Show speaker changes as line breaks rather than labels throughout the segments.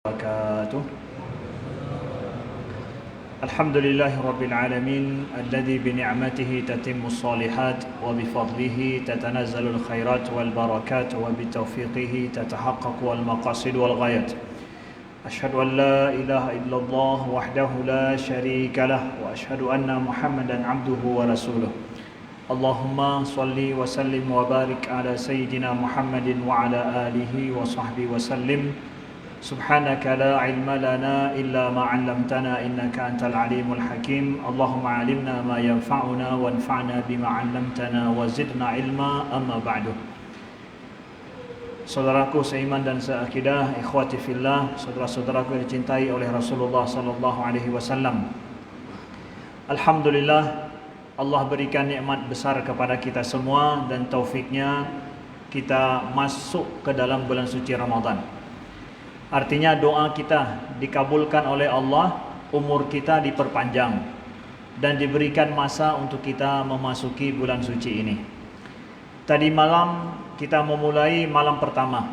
وبركاته. الحمد لله رب العالمين الذي بنعمته تتم الصالحات وبفضله تتنزل الخيرات والبركات وبتوفيقه تتحقق المقاصد والغايات. أشهد أن لا إله إلا الله وحده لا شريك له وأشهد أن محمدا عبده ورسوله. اللهم صل وسلم وبارك على سيدنا محمد وعلى آله وصحبه وسلم. سبحانك لا علم لنا إلا ما علمتنا إنك أنت العليم الحكيم. اللهم علمنا ما ينفعنا وانفعنا بما علمتنا وزدنا علما. أما بعد. Saudaraku seiman dan seakidah, ikhwati fillah, saudara-saudaraku yang dicintai oleh Rasulullah sallallahu alaihi wasallam. Alhamdulillah, Allah berikan nikmat besar kepada kita semua dan taufiknya kita masuk ke dalam bulan suci Ramadan. Artinya doa kita dikabulkan oleh Allah, umur kita diperpanjang dan diberikan masa untuk kita memasuki bulan suci ini. Tadi malam kita memulai malam pertama,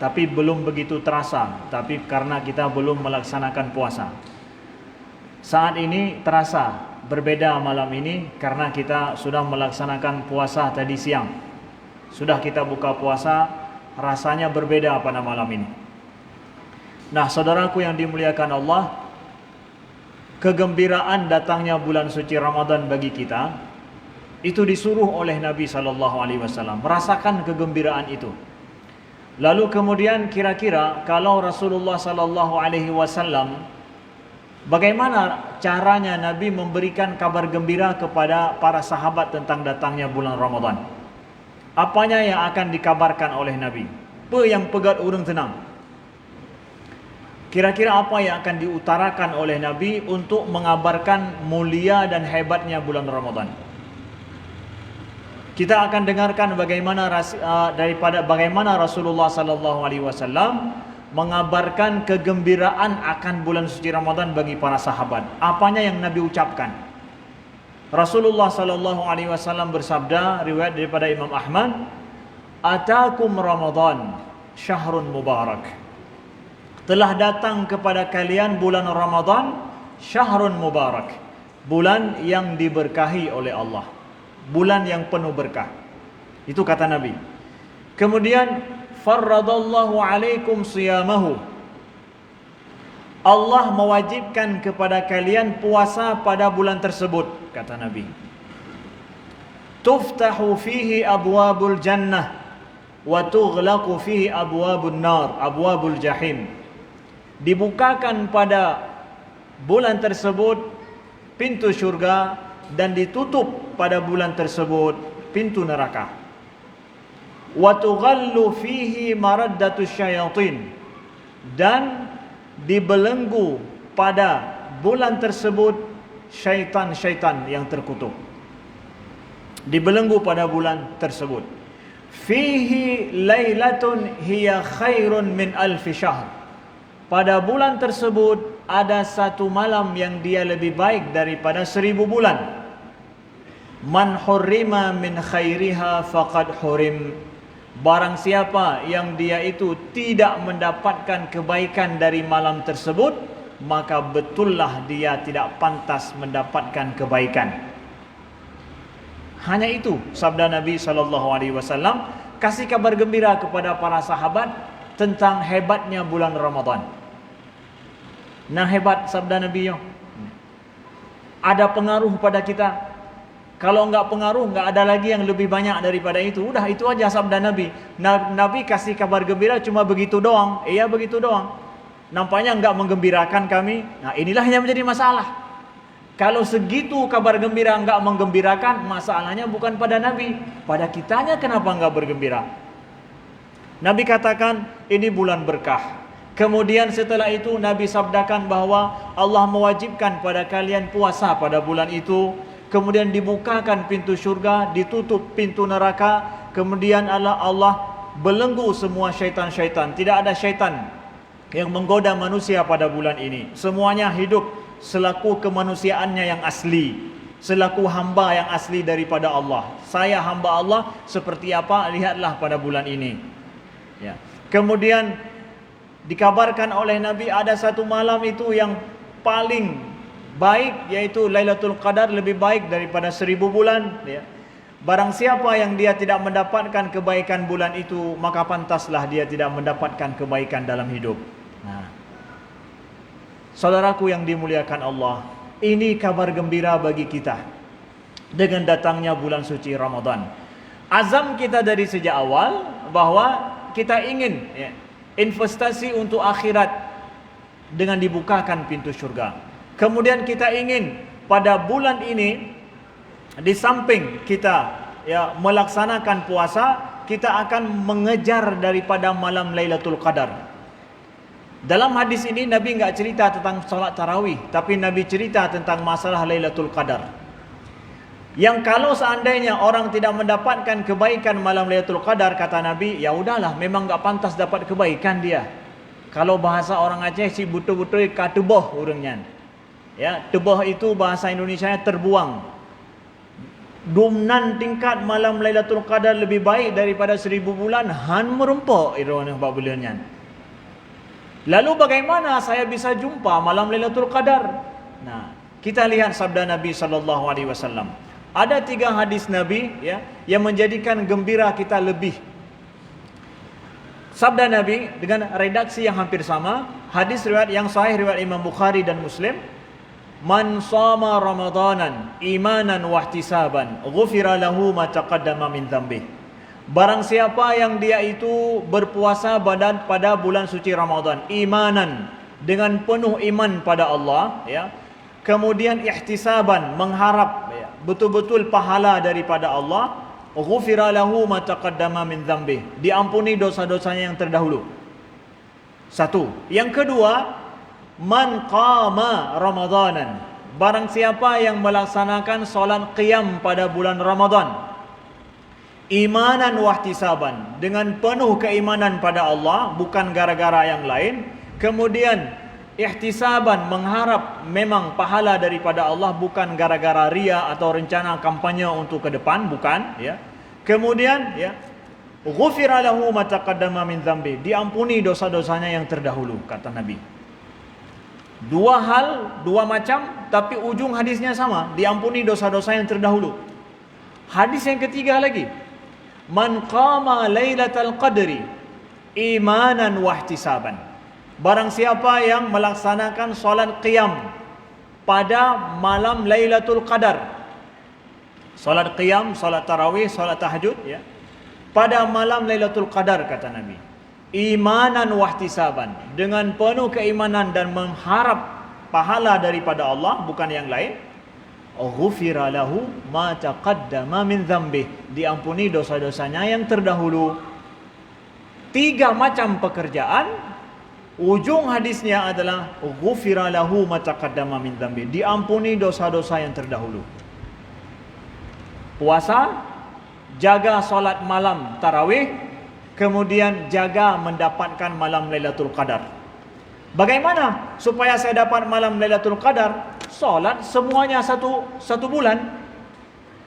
tapi belum begitu terasa, tapi karena kita belum melaksanakan puasa. Saat ini terasa berbeda malam ini karena kita sudah melaksanakan puasa tadi siang. Sudah kita buka puasa, rasanya berbeda pada malam ini. Nah, saudaraku yang dimuliakan Allah, kegembiraan datangnya bulan suci Ramadan bagi kita itu disuruh oleh Nabi sallallahu alaihi wasallam. Merasakan kegembiraan itu. Lalu kemudian kira-kira kalau Rasulullah sallallahu alaihi wasallam, bagaimana caranya Nabi memberikan kabar gembira kepada para sahabat tentang datangnya bulan Ramadan? Apanya yang akan dikabarkan oleh Nabi? Apa yang pegat urang tenang? Kira-kira apa yang akan diutarakan oleh Nabi untuk mengabarkan mulia dan hebatnya bulan Ramadan? Kita akan dengarkan bagaimana Rasulullah sallallahu alaihi wasallam mengabarkan kegembiraan akan bulan suci Ramadan bagi para sahabat. Apanya yang Nabi ucapkan? Rasulullah sallallahu alaihi wasallam bersabda, riwayat daripada Imam Ahmad, "Atakum Ramadan, syahrun mubarak." Telah datang kepada kalian bulan Ramadan, syahrun mubarak, bulan yang diberkahi oleh Allah, bulan yang penuh berkah. Itu kata Nabi. Kemudian farradallahu alaikum siyamahu, Allah mewajibkan kepada kalian puasa pada bulan tersebut, kata Nabi. Tuftahu fihi abwabul jannah wa tughlaqu fihi abwabun nar, abwabul jahim. Dibukakan pada bulan tersebut pintu syurga dan ditutup pada bulan tersebut pintu neraka. Wa tughallu fihi maraddatus syayatin, dan dibelenggu pada bulan tersebut syaitan-syaitan yang terkutuk. Dibelenggu pada bulan tersebut. Fihi lailatun hiya khairun min alfi syahr. Pada bulan tersebut ada satu malam yang dia lebih baik daripada 1000 bulan. Man hurrima min khairiha faqad hurim. Barang siapa yang dia itu tidak mendapatkan kebaikan dari malam tersebut, maka betullah dia tidak pantas mendapatkan kebaikan. Hanya itu sabda Nabi sallallahu alaihi wasallam, kasih kabar gembira kepada para sahabat tentang hebatnya bulan Ramadan. Nah, hebat sabda Nabi yo. Ada pengaruh pada kita. Kalau enggak pengaruh, enggak ada lagi yang lebih banyak daripada itu. Udah, itu aja sabda Nabi. Nabi kasih kabar gembira cuma begitu doang. Iya, begitu doang. Nampaknya enggak menggembirakan kami. Nah, inilah yang menjadi masalah. Kalau segitu kabar gembira enggak menggembirakan, masalahnya bukan pada Nabi. Pada kitanya kenapa enggak bergembira? Nabi katakan, ini bulan berkah. Kemudian setelah itu Nabi sabdakan bahwa Allah mewajibkan pada kalian puasa pada bulan itu. Kemudian dibukakan pintu syurga, ditutup pintu neraka. Kemudian Allah belenggu semua syaitan-syaitan. Tidak ada syaitan yang menggoda manusia pada bulan ini. Semuanya hidup selaku kemanusiaannya yang asli, selaku hamba yang asli daripada Allah. Saya hamba Allah seperti apa, lihatlah pada bulan ini. Ya. Kemudian Dikabarkan oleh Nabi ada satu malam itu yang paling baik, yaitu Lailatul Qadar, lebih baik daripada 1000 bulan, ya. Barang siapa yang dia tidak mendapatkan kebaikan bulan itu, maka pantaslah dia tidak mendapatkan kebaikan dalam hidup. Nah, saudaraku yang dimuliakan Allah, ini kabar gembira bagi kita dengan datangnya bulan suci Ramadan. Azam kita dari sejak awal bahwa kita ingin, ya, investasi untuk akhirat dengan dibukakan pintu syurga. Kemudian kita ingin pada bulan ini, di samping kita, ya, melaksanakan puasa, kita akan mengejar daripada malam Lailatul Qadar. Dalam hadis ini Nabi enggak cerita tentang solat tarawih, tapi Nabi cerita tentang masalah Lailatul Qadar. Yang kalau seandainya orang tidak mendapatkan kebaikan malam Lailatul Qadar, kata Nabi, ya udahlah, memang enggak pantas dapat kebaikan dia. Kalau bahasa orang Aceh si betul-betul kateboh urangnya. Ya, teboh itu bahasa Indonesianya terbuang. Dumnan tingkat malam Lailatul Qadar lebih baik daripada 1000 bulan, han merempok irona babulionnya. Lalu bagaimana saya bisa jumpa malam Lailatul Qadar? Nah, kita lihat sabda Nabi sallallahu alaihi wasallam. Ada 3 hadis Nabi, ya, yang menjadikan gembira kita lebih. Sabda Nabi dengan redaksi yang hampir sama, hadis riwayat yang sahih riwayat Imam Bukhari dan Muslim. Man shama ramadanan imanan wa ihtisaban ghufira lahu ma taqaddama min dhanbi. Barang siapa yang dia itu berpuasa pada bulan suci Ramadan, imanan, dengan penuh iman pada Allah, ya. Kemudian ihtisaban, mengharap, ya, betul-betul pahala daripada Allah, ghufira lahu ma taqaddama min dhanbi. Diampuni dosa-dosanya yang terdahulu. Satu. Yang kedua, man qama ramadanan, barang siapa yang melaksanakan solat qiyam pada bulan Ramadan, imanan wahtisaban, dengan penuh keimanan pada Allah, bukan gara-gara yang lain. Kemudian ihtisaban, mengharap memang pahala daripada Allah, bukan gara-gara ria atau rencana kampanye untuk ke depan, bukan, ya. Kemudian, ya, ghufira lahu ma taqaddama min dhanbi, diampuni dosa-dosanya yang terdahulu, kata Nabi. 2 hal, 2 macam, tapi ujung hadisnya sama, diampuni dosa-dosa yang terdahulu. Hadis yang ketiga lagi, man qama lailatal qadri imanan wahtisaban, barang siapa yang melaksanakan solat qiyam pada malam Lailatul Qadar, solat qiyam, solat tarawih, solat tahajud, ya, pada malam Lailatul Qadar, kata Nabi, imanan wahtisaban, dengan penuh keimanan dan mengharap pahala daripada Allah, bukan yang lain, ghufira lahu ma taqaddama min dhanbi, diampuni dosa-dosanya yang terdahulu. 3 macam pekerjaan, ujung hadisnya adalah ghufira lahu ma taqaddama min dhanbi, diampuni dosa-dosa yang terdahulu. Puasa, jaga solat malam tarawih, kemudian jaga mendapatkan malam Lailatul Qadar. Bagaimana supaya saya dapat malam Lailatul Qadar? Solat semuanya satu bulan.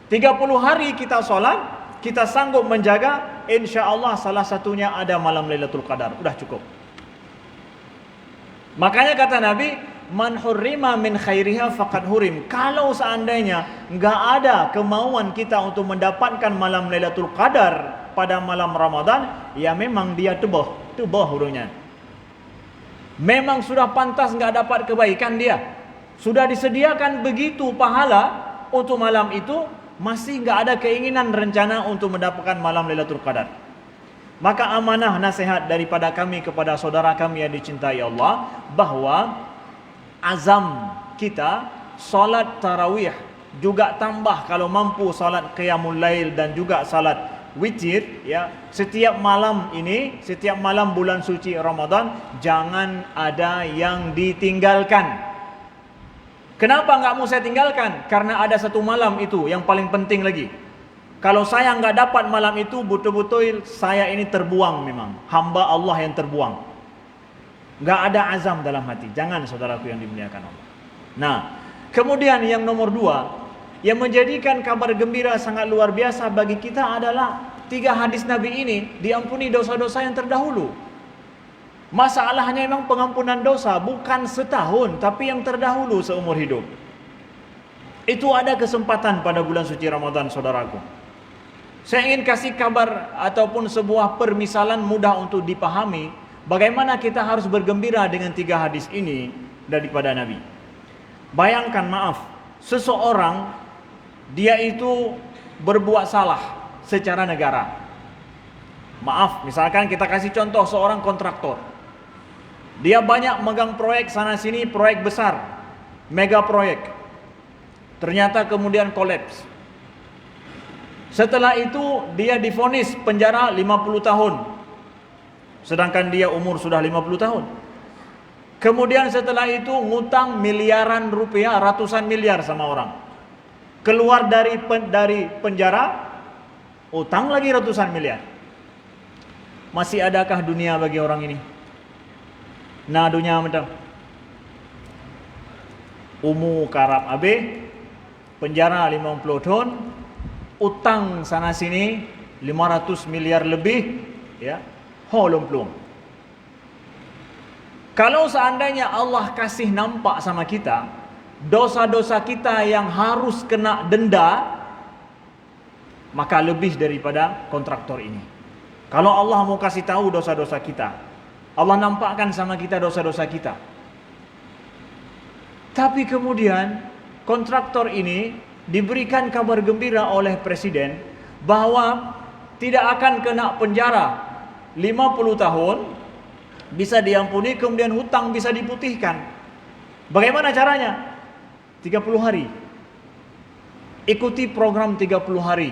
30 hari kita solat, kita sanggup menjaga, insya-Allah salah satunya ada malam Lailatul Qadar. Udah cukup. Makanya kata Nabi, man hurrima min khairiha faqad hurim. Kalau seandainya enggak ada kemauan kita untuk mendapatkan malam Lailatul Qadar pada malam Ramadan, ya memang dia tebah hurufnya. Memang sudah pantas enggak dapat kebaikan dia. Sudah disediakan begitu pahala untuk malam itu, masih enggak ada keinginan rencana untuk mendapatkan malam Lailatul Qadar. Maka amanah nasihat daripada kami kepada saudara kami yang dicintai Allah, bahwa azam kita solat tarawih, juga tambah kalau mampu solat qiyamul lail dan juga salat witir, ya, setiap malam ini, setiap malam bulan suci Ramadan, jangan ada yang ditinggalkan. Kenapa enggak mau saya tinggalkan? Karena ada satu malam itu yang paling penting lagi. Kalau saya enggak dapat malam itu, betul-betul saya ini terbuang, memang hamba Allah yang terbuang. Enggak ada azam dalam hati. Jangan, saudaraku yang dimuliakan Allah. Nah, kemudian yang nomor 2, yang menjadikan kabar gembira sangat luar biasa bagi kita adalah 3 hadis Nabi ini, diampuni dosa-dosa yang terdahulu. Masalahnya memang pengampunan dosa bukan setahun, tapi yang terdahulu seumur hidup. Itu ada kesempatan pada bulan suci Ramadan, saudaraku. Saya ingin kasih kabar ataupun sebuah permisalan mudah untuk dipahami bagaimana kita harus bergembira dengan 3 hadis ini daripada Nabi. Bayangkan, maaf, seseorang dia itu berbuat salah secara negara. Maaf, misalkan kita kasih contoh seorang kontraktor. Dia banyak megang proyek sana sini, proyek besar, mega proyek. Ternyata kemudian kolaps. Setelah itu dia divonis penjara 50 tahun. Sedangkan dia umur sudah 50 tahun. Kemudian setelah itu ngutang miliaran rupiah, ratusan miliar sama orang. Keluar dari penjara, utang lagi ratusan miliar. Masih adakah dunia bagi orang ini? Nah, dunia macam umu karab abe, penjara 50 tahun, utang sana sini 500 miliar lebih, ya, holong plum. Kalau seandainya Allah kasih nampak sama kita dosa-dosa kita yang harus kena denda, maka lebih daripada kontraktor ini. Kalau Allah mau kasih tahu dosa-dosa kita, Allah nampakkan sama kita dosa-dosa kita. Tapi kemudian kontraktor ini diberikan kabar gembira oleh presiden bahwa tidak akan kena penjara 50 tahun, bisa diampuni, kemudian hutang bisa diputihkan. Bagaimana caranya? 30 hari. Ikuti program 30 hari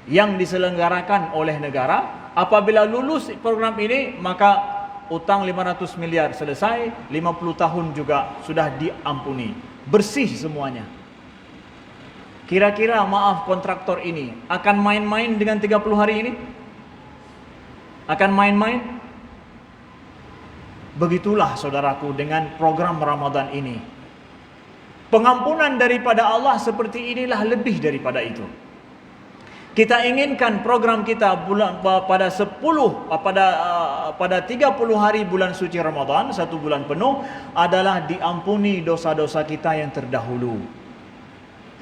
yang diselenggarakan oleh negara. Apabila lulus program ini, maka utang 500 miliar selesai, 50 tahun juga sudah diampuni. Bersih semuanya. Kira-kira, maaf, kontraktor ini akan main-main dengan 30 hari ini? Akan main-main? Begitulah saudaraku dengan program Ramadan ini. Pengampunan daripada Allah seperti inilah lebih daripada itu. Kita inginkan program kita pada 30 hari bulan suci Ramadan, 1 bulan penuh, adalah diampuni dosa-dosa kita yang terdahulu.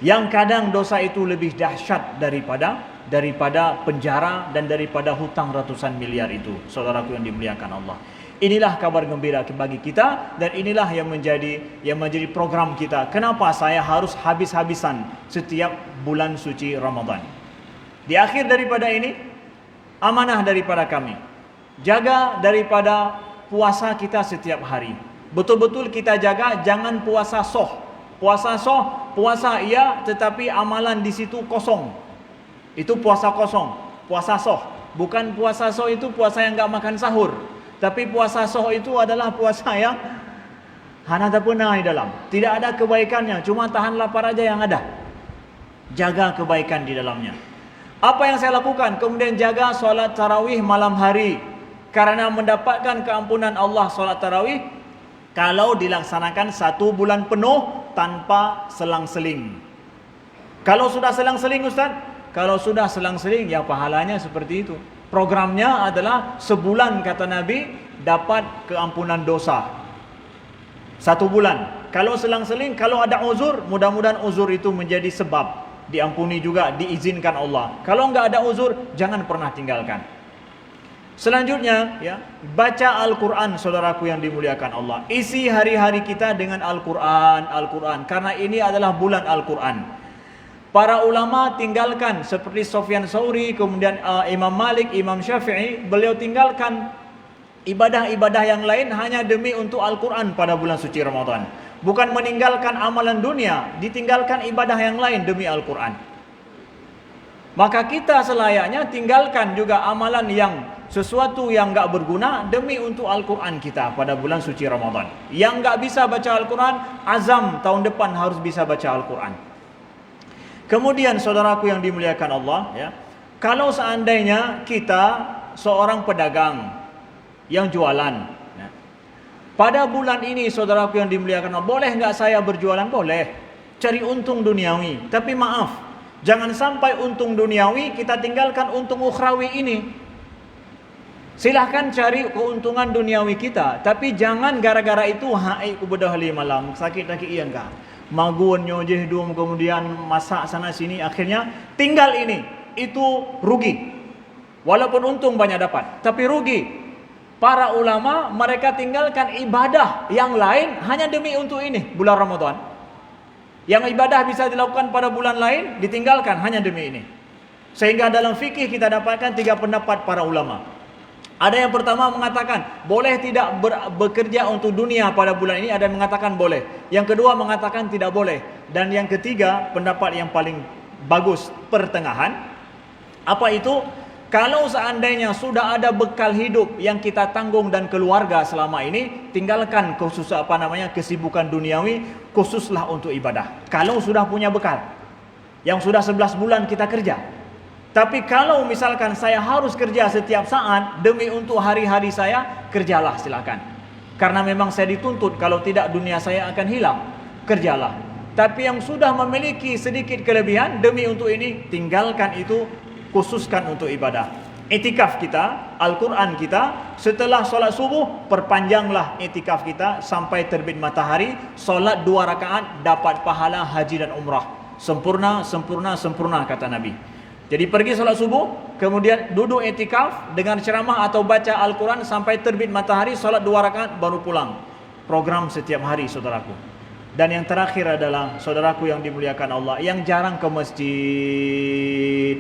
Yang kadang dosa itu lebih dahsyat daripada penjara dan daripada hutang ratusan miliar itu, saudaraku yang dimuliakan Allah. Inilah kabar gembira bagi kita, dan inilah yang menjadi program kita. Kenapa saya harus habis-habisan setiap bulan suci Ramadan? Di akhir daripada ini, amanah daripada kami. Jaga daripada puasa kita setiap hari. Betul-betul kita jaga, jangan puasa soh. Puasa iya, tetapi amalan di situ kosong. Itu puasa kosong, puasa soh. Bukan puasa soh itu puasa yang enggak makan sahur. Tapi puasa soh itu adalah puasa yang hana tapunai dalam. Tidak ada kebaikannya, cuma tahan lapar aja yang ada. Jaga kebaikan di dalamnya. Apa yang saya lakukan? Kemudian jaga solat tarawih malam hari. Karena mendapatkan keampunan Allah solat tarawih kalau dilaksanakan 1 bulan penuh tanpa selang-seling. Kalau sudah selang-seling, Ustaz? Kalau sudah selang-seling, ya pahalanya seperti itu. Programnya adalah sebulan, kata Nabi, dapat keampunan dosa. 1 bulan. Kalau selang-seling, kalau ada uzur, mudah-mudahan uzur itu menjadi sebab diampuni juga, diizinkan Allah. Kalau enggak ada uzur, jangan pernah tinggalkan. Selanjutnya, ya, baca Al-Quran, saudaraku yang dimuliakan Allah. Isi hari-hari kita dengan Al-Quran, karena ini adalah bulan Al-Quran. Para ulama tinggalkan, seperti Sufyan Tsauri, kemudian Imam Malik, Imam Syafi'i, beliau tinggalkan ibadah-ibadah yang lain hanya demi untuk Al-Quran pada bulan suci Ramadan. Bukan meninggalkan amalan dunia, ditinggalkan ibadah yang lain demi Al-Quran. Maka kita selayaknya tinggalkan juga amalan yang sesuatu yang enggak berguna demi untuk Al-Quran kita pada bulan suci Ramadan. Yang enggak bisa baca Al-Quran, azam tahun depan harus bisa baca Al-Quran. Kemudian saudaraku yang dimuliakan Allah, ya, kalau seandainya kita seorang pedagang yang jualan, pada bulan ini saudaraku yang dimuliakan Allah, boleh enggak saya berjualan? Boleh. Cari untung duniawi. Tapi maaf, jangan sampai untung duniawi kita tinggalkan untung ukhrawi ini. Silahkan cari keuntungan duniawi kita, tapi jangan gara-gara itu hai ku bedah li malang sakit-sakit iya enggak. Magunyo je hidung kemudian masak sana sini akhirnya tinggal ini. Itu rugi. Walaupun untung banyak dapat, tapi rugi. Para ulama mereka tinggalkan ibadah yang lain hanya demi untuk ini bulan Ramadan. Yang ibadah bisa dilakukan pada bulan lain ditinggalkan hanya demi ini. Sehingga dalam fikih kita dapatkan 3 pendapat para ulama. Ada yang pertama mengatakan boleh tidak bekerja untuk dunia pada bulan ini, ada yang mengatakan boleh. Yang kedua mengatakan tidak boleh. Dan yang ketiga, pendapat yang paling bagus pertengahan. Apa itu? Kalau seandainya sudah ada bekal hidup yang kita tanggung dan keluarga selama ini, tinggalkan kesibukan duniawi, khususlah untuk ibadah. Kalau sudah punya bekal, yang sudah 11 bulan kita kerja. Tapi kalau misalkan saya harus kerja setiap saat demi untuk hari-hari saya, kerjalah silakan. Karena memang saya dituntut, kalau tidak dunia saya akan hilang. Kerjalah. Tapi yang sudah memiliki sedikit kelebihan demi untuk ini, tinggalkan itu, khususkan untuk ibadah. Itikaf kita, Al-Quran kita, setelah solat subuh, perpanjanglah itikaf kita sampai terbit matahari. Solat 2 rakaat dapat pahala haji dan umrah. Sempurna, sempurna, sempurna kata Nabi. Jadi pergi solat subuh, kemudian duduk itikaf dengan ceramah atau baca Al-Quran sampai terbit matahari, solat 2 rakaat baru pulang. Program setiap hari saudaraku. Dan yang terakhir adalah saudaraku yang dimuliakan Allah, yang jarang ke masjid.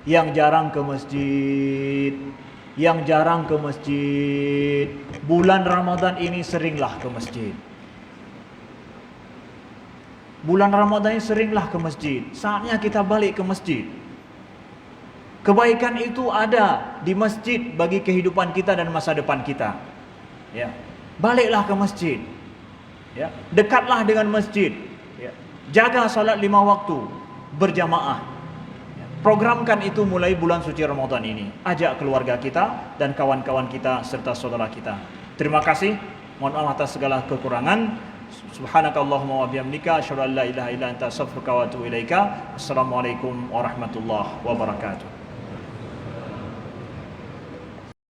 Yang jarang ke masjid. Yang jarang ke masjid. Bulan Ramadan ini seringlah ke masjid. Bulan Ramadan ini seringlah ke masjid. Saatnya kita balik ke masjid. Kebaikan itu ada di masjid bagi kehidupan kita dan masa depan kita. Ya. Baliklah ke masjid. Ya. Dekatlah dengan masjid. Ya. Jaga salat 5 waktu berjamaah. Ya. Programkan itu mulai bulan suci Ramadan ini. Ajak keluarga kita dan kawan-kawan kita serta saudara kita. Terima kasih. Mohon maaf atas segala kekurangan. Subhanakallahumma wa bihamdika asyhadu an la ilaha illa anta astaghfiruka wa atubu ilaika. Assalamualaikum warahmatullahi wabarakatuh.